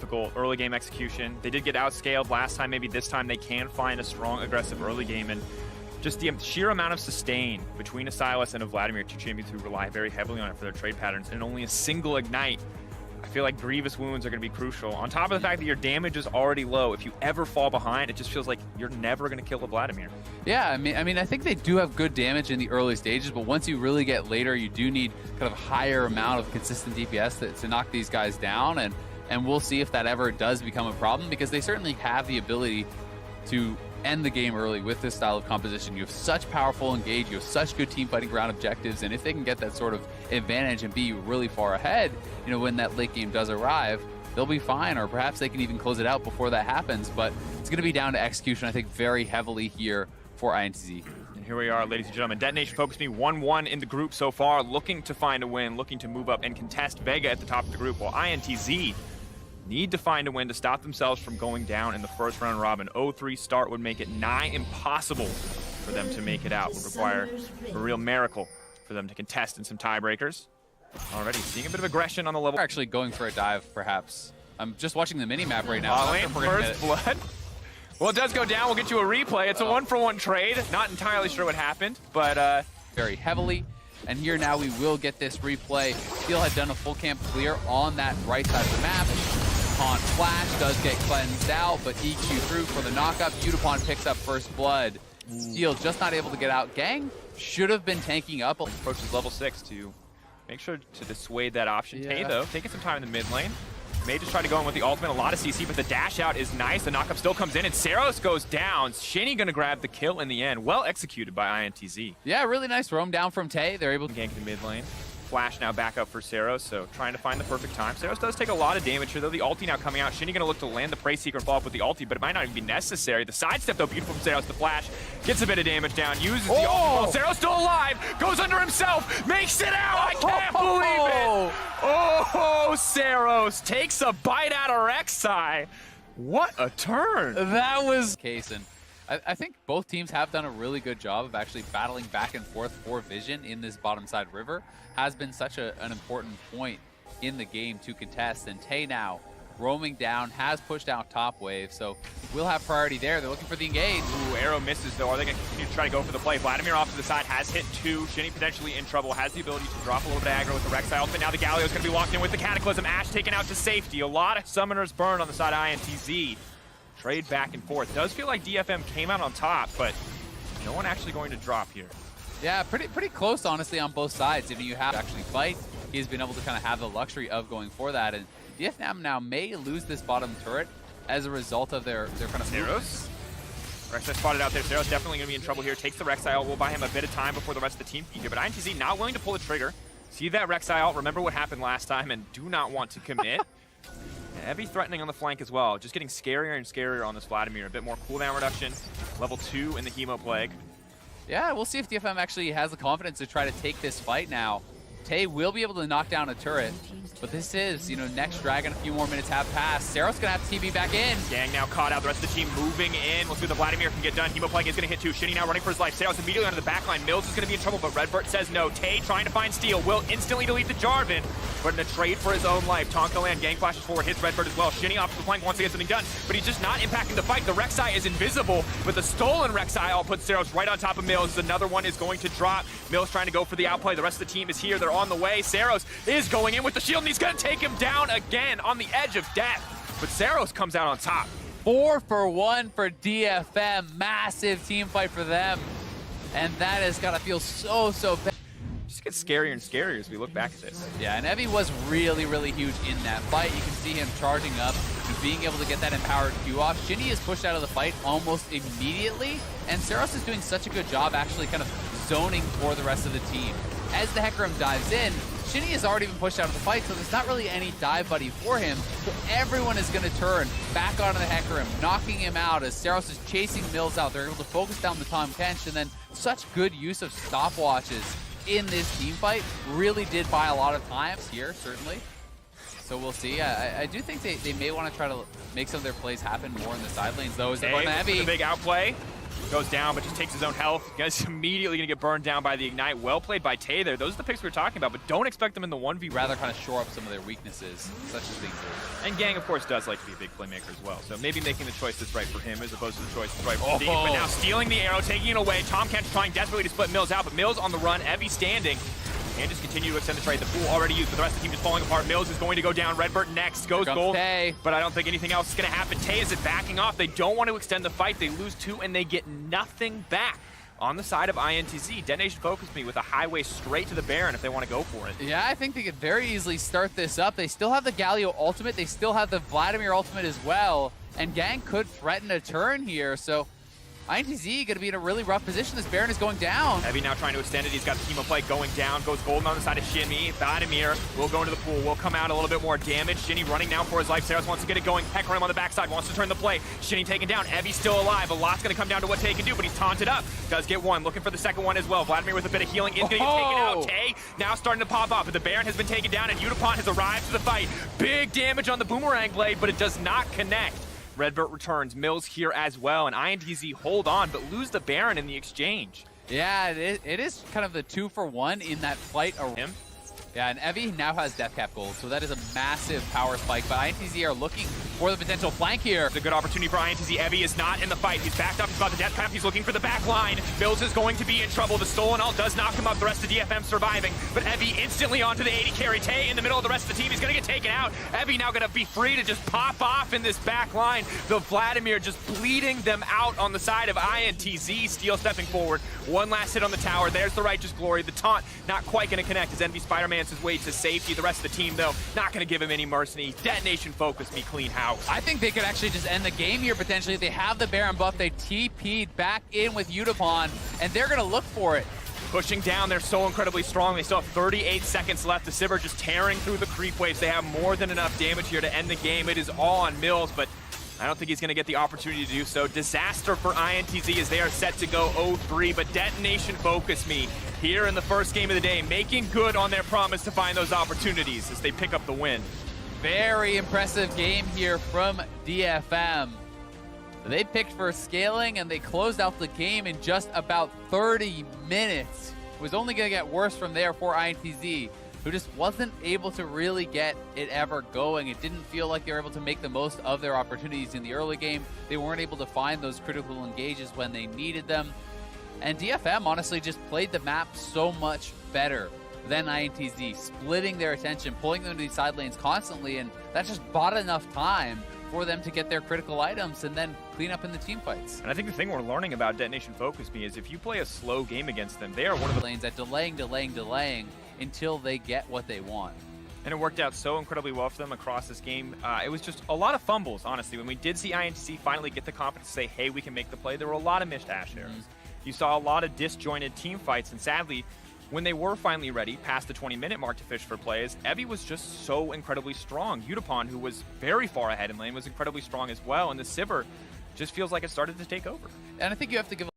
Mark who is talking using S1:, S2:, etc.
S1: difficult early game execution. They did get outscaled last time. Maybe this time they can find a strong, aggressive early game. And just the sheer amount of sustain between a Silas and a Vladimir, two champions who rely very heavily on it for their trade patterns, and only a single ignite. I feel like grievous wounds are going to be crucial. On top of the fact that your damage is already low, if you ever fall behind, it just feels like you're never going to kill a Vladimir.
S2: Yeah, I mean, I think they do have good damage in the early stages, but once you really get later, you do need kind of higher amount of consistent DPS to knock these guys down, and we'll see if that ever does become a problem, because they certainly have the ability to end the game early with this style of composition. You have such powerful engage, you have such good team fighting ground objectives, and if they can get that sort of advantage and be really far ahead, you know, when that late game does arrive, they'll be fine, or perhaps they can even close it out before that happens. But it's going to be down to execution, I think, very heavily here for INTZ.
S1: And here we are, ladies and gentlemen. Detonation FocusMe 1-1 in the group so far, looking to find a win, looking to move up and contest Vega at the top of the group, while INTZ need to find a win to stop themselves from going down in the first round robin. 0-3 start would make it nigh impossible for them to make it out. Would require a real miracle for them to contest in some tiebreakers. Already seeing a bit of aggression on the level.
S2: We're actually going for a dive, perhaps. I'm just watching the mini-map right now.
S1: First blood. Well, it does go down. We'll get you a replay. It's a 1-for-1 trade. Not entirely sure what happened, but
S2: very heavily. And here now we will get this replay. Steel had done a full camp clear on that right side of the map. Taunt Flash does get cleansed out, but EQ through for the knockup. Utapon picks up first blood. Steel just not able to get out. Gang should have been tanking up.
S1: Approaches level 6 to make sure to dissuade that option. Tay, though, taking some time in the mid lane. May just try to go in with the ultimate, a lot of CC, but the dash out is nice. The knockup still comes in, and Seros goes down. Shinny gonna grab the kill in the end. Well executed by INTZ.
S2: Yeah, really nice roam down from Tay. They're able to
S1: gank the mid lane. Flash now back up for Seros, so trying to find the perfect time. Seros does take a lot of damage here, though. The ulti now coming out. Shinny gonna look to land the Prey Seeker and follow up with the ulti, but it might not even be necessary. The sidestep, though, beautiful from Seros. The flash gets a bit of damage down, uses the ulti. Well, Seros still alive, goes under himself, makes it out! I can't believe it! Oh, Seros takes a bite out of Rek'Sai. What a turn!
S2: That was Kaysen. I think both teams have done a really good job of actually battling back and forth for vision in this bottom side river. Has been such an important point in the game to contest, and Tay now roaming down, has pushed out top wave, so we'll have priority there. They're looking for the engage.
S1: Ooh, arrow misses though. Are they going to continue to try to go for the play? Vladimir off to the side, has hit 2. Shinny potentially in trouble, has the ability to drop a little bit of aggro with the Rek'Sai ultimate. Now the Galio's going to be locked in with the Cataclysm. Ashe taken out to safety. A lot of summoners burned on the side of INTZ. Trade back and forth. Does feel like DFM came out on top, but no one actually going to drop here.
S2: Yeah, pretty close, honestly, on both sides. If you have to actually fight, he's been able to kind of have the luxury of going for that. And DFM now may lose this bottom turret as a result of their kind of
S1: Seros. Rek'Sai spotted out there. Seros definitely going to be in trouble here. Takes the Rek'Sai ult. Will buy him a bit of time before the rest of the team can get. But INTZ not willing to pull the trigger. See that Rek'Sai ult. Remember what happened last time and do not want to commit. Heavy threatening on the flank as well. Just getting scarier and scarier on this Vladimir. A bit more cooldown reduction. Level 2 in the Hemo Plague.
S2: Yeah, we'll see if DFM actually has the confidence to try to take this fight now. Tay will be able to knock down a turret, but this is, you know, next dragon. A few more minutes have passed. Seros gonna have to TP back in.
S1: Gang now caught out. The rest of the team moving in. We'll see what the Vladimir can get done. Hemo Plague is gonna hit 2. Shinny now running for his life. Seros immediately under the back line. Mills is gonna be in trouble, but Redbird says no. Tay trying to find Steel. Will instantly delete the Jarvan, but in a trade for his own life. Tonka land, gang flashes forward, hits Redbird as well. Shinny off the flank wants to get something done, but he's just not impacting the fight. The Rek'Sai is invisible, but the stolen Rek'Sai all puts Seros right on top of Mills. Another one is going to drop. Mills trying to go for the outplay. The rest of the team is here. They're on the way. Seros is going in with the shield, and he's going to take him down again on the edge of death. But Seros comes out on top.
S2: 4 for 1 for DFM. Massive team fight for them. And that has got to feel so bad.
S1: Just gets scarier and scarier as we look back at this.
S2: Yeah, and Evie was really huge in that fight. You can see him charging up and being able to get that empowered Q off. Shinny is pushed out of the fight almost immediately, and Seros is doing such a good job actually kind of zoning for the rest of the team. As the Hecarim dives in, Shinny has already been pushed out of the fight, so there's not really any dive buddy for him. So everyone is going to turn back onto the Hecarim, knocking him out as Seros is chasing Mills out. They're able to focus down the Tom Kench, and then such good use of stopwatches in this team fight really did buy a lot of time here, certainly. So we'll see. I do think they may want to try to make some of their plays happen more in the side lanes, though. Is the
S1: big outplay. Goes down, but just takes his own health. Guy's immediately going to get burned down by the Ignite. Well played by Tay there. Those are the picks we were talking about, but don't expect them in the 1v.
S2: Rather kind of shore up some of their weaknesses, such as being good.
S1: And Gang, of course, does like to be a big playmaker as well. So maybe making the choice that's right for him as opposed to the choice that's right for the team. But now stealing the arrow, taking it away. Tomcat's trying desperately to split Mills out, but Mills on the run. Evie standing. And just continue to extend the trade. The pool already used, but the rest of the team just falling apart. Mills is going to go down. Redbird next. Goes gold.
S2: Tay.
S1: But I don't think anything else is going to happen. Tay is backing off. They don't want to extend the fight. They lose 2, and they get nothing back. On the side of INTZ, Detonation FocusMe with a highway straight to the Baron if they want to go for it.
S2: Yeah, I think they could very easily start this up. They still have the Galio ultimate. They still have the Vladimir ultimate as well. And Gang could threaten a turn here, so INTZ going to be in a really rough position. This Baron is going down.
S1: Heavy now trying to extend it. He's got the Chemo play going down. Goes golden on the side of Shinmi. Vladimir will go into the pool. Will come out a little bit more damage. Shinny running now for his life. Saros wants to get it going. Heck him on the backside. Wants to turn the play. Shinny taken down. Evie's still alive. A lot's going to come down to what Tay can do, but he's taunted up. Does get one. Looking for the second one as well. Vladimir with a bit of healing is going to get taken out. Tay now starting to pop up, but the Baron has been taken down, and Udapont has arrived to the fight. Big damage on the Boomerang Blade, but it does not connect. Redbird returns, Mills here as well, and INTZ hold on, but lose the Baron in the exchange.
S2: Yeah, it is kind of the 2-for-1 in that fight around him. Yeah, and Evie now has Death Cap gold, so that is a massive power spike, but INTZ are looking for the potential flank here.
S1: It's a good opportunity for INTZ. Evie is not in the fight. He's backed up. He's about the Death Cap. He's looking for the back line. Mills is going to be in trouble. The Stolen Ult does knock him up. The rest of DFM surviving, but Evie instantly onto the 80 carry. Tay in the middle of the rest of the team. He's going to get taken out. Evie now going to be free to just pop off in this back line. The Vladimir just bleeding them out on the side of INTZ. Steel stepping forward. One last hit on the tower. There's the Righteous Glory. The taunt not quite going to connect as Envy Spider-Man's his way to safety. The rest of the team, though, not going to give him any mercy. Detonation FocusMe, clean house.
S2: I think they could actually just end the game here, potentially. They have the Baron buff. They TP'd back in with Udapon, and they're going to look for it.
S1: Pushing down, they're so incredibly strong. They still have 38 seconds left. The Sivir just tearing through the creep waves. They have more than enough damage here to end the game. It is all on Mills, but I don't think he's going to get the opportunity to do so. Disaster for INTZ as they are set to go 0-3, but Detonation FocusMe here in the first game of the day, making good on their promise to find those opportunities as they pick up the win.
S2: Very impressive game here from DFM. They picked for scaling, and they closed out the game in just about 30 minutes. It was only going to get worse from there for INTZ, who just wasn't able to really get it ever going. It didn't feel like they were able to make the most of their opportunities in the early game. They weren't able to find those critical engages when they needed them. And DFM honestly just played the map so much better than INTZ, splitting their attention, pulling them to these side lanes constantly, and that just bought enough time for them to get their critical items and then clean up in the team fights.
S1: And I think the thing we're learning about Detonation FocusMe is if you play a slow game against them, they are one of the
S2: lanes that delaying until they get what they want.
S1: And it worked out so incredibly well for them across this game. It was just a lot of fumbles, honestly. When we did see INTZ finally get the confidence to say, hey, we can make the play, there were a lot of missed Ashe arrows. You saw a lot of disjointed team fights, and sadly, when they were finally ready, past the 20-minute mark to fish for plays, Evie was just so incredibly strong. Udapon, who was very far ahead in lane, was incredibly strong as well, and the Sivir just feels like it started to take over.
S2: And I think you have to give